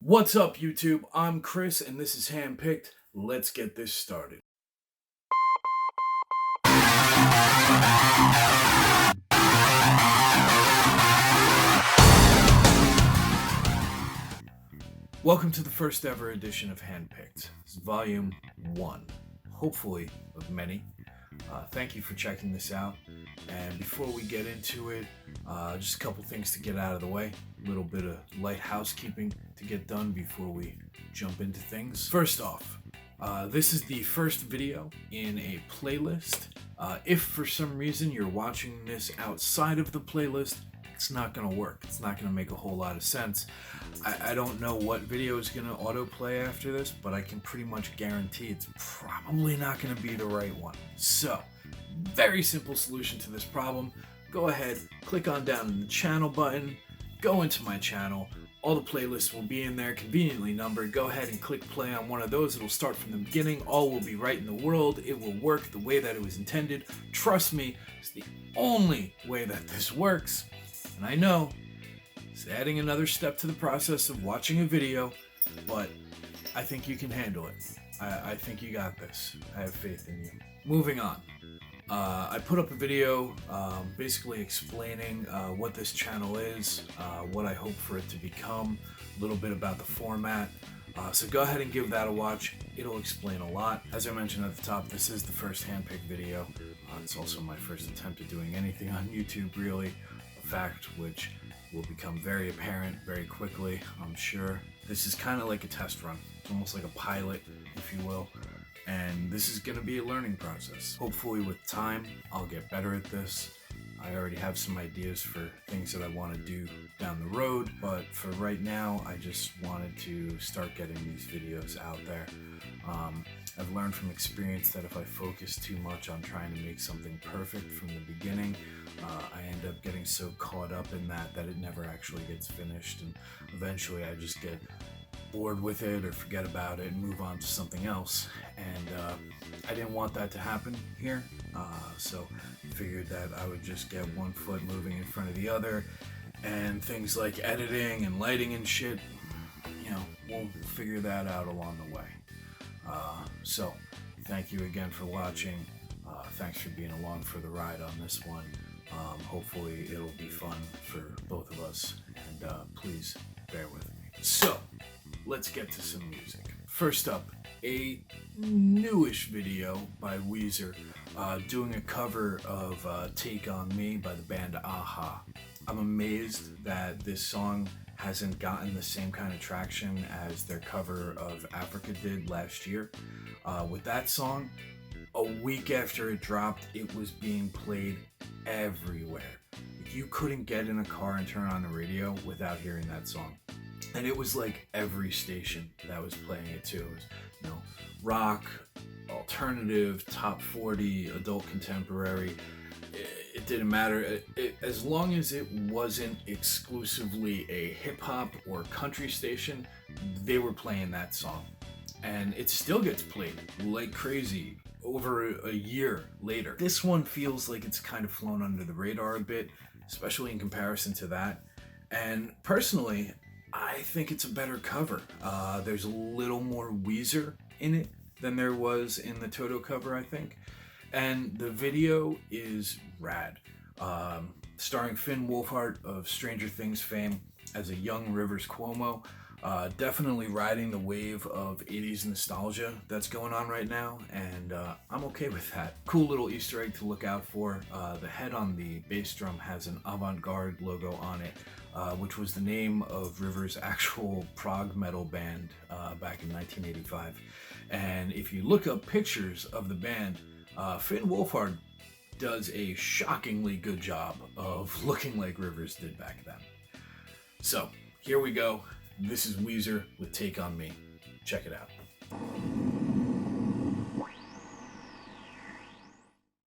What's up, YouTube? I'm Chris, and this is Handpicked. Let's get this started. Welcome to the first ever edition of Handpicked. This is Volume 1, hopefully of many. Thank you for checking this out. And before we get into it, just a couple things to get out of the way. A little bit of light housekeeping to get done before we jump into things. First off, this is the first video in a playlist. If for some reason you're watching this outside of the playlist, it's not going to work. It's not going to make a whole lot of sense. I don't know what video is going to autoplay after this, but I can pretty much guarantee it's probably not going to be the right one. So, very simple solution to this problem. Go ahead, click on down in the channel button, go into my channel. All the playlists will be in there, conveniently numbered. Go ahead and click play on one of those. It'll start from the beginning. All will be right in the world. It will work the way that it was intended. Trust me, it's the only way that this works. And I know it's adding another step to the process of watching a video, but I think you can handle it. I think you got this. I have faith in you. Moving on. I put up a video basically explaining what this channel is, what I hope for it to become, a little bit about the format. So go ahead and give that a watch. It'll explain a lot. As I mentioned at the top, this is the first handpicked video. It's also my first attempt at doing anything on YouTube, really. A fact which will become very apparent very quickly, I'm sure. This is kind of like a test run. It's almost like a pilot, if you will. And this is going to be a learning process. Hopefully with time, I'll get better at this. I already have some ideas for things that I want to do down the road, but for right now, I just wanted to start getting these videos out there. I've learned from experience that if I focus too much on trying to make something perfect from the beginning, I end up getting so caught up in that it never actually gets finished, and eventually I just get bored with it or forget about it and move on to something else. And I didn't want that to happen here, so figured that I would just get one foot moving in front of the other, and things like editing and lighting and shit, we'll figure that out along the way. So thank you again for watching. Thanks for being along for the ride on this one. Hopefully it'll be fun for both of us, and please bear with me. So let's get to some music. First up, a newish video by Weezer doing a cover of Take On Me by the band Aha. I'm amazed that this song hasn't gotten the same kind of traction as their cover of Africa did last year. With that song, a week after it dropped, it was being played everywhere. You couldn't get in a car and turn on the radio without hearing that song. And it was like every station that was playing it too. It was, rock, alternative, top 40, adult contemporary. It didn't matter. As long as it wasn't exclusively a hip hop or country station, they were playing that song. And it still gets played like crazy over a year later. This one feels like it's kind of flown under the radar a bit, especially in comparison to that. And personally, I think it's a better cover. There's a little more Weezer in it than there was in the Toto cover, I think. And the video is rad. Starring Finn Wolfhard of Stranger Things fame as a young Rivers Cuomo. Definitely riding the wave of 80s nostalgia that's going on right now, and I'm okay with that. Cool little Easter egg to look out for. The head on the bass drum has an avant-garde logo on it, which was the name of Rivers' actual prog metal band back in 1985. And if you look up pictures of the band, Finn Wolfhard does a shockingly good job of looking like Rivers did back then. So, here we go. This is Weezer with Take On Me. Check it out.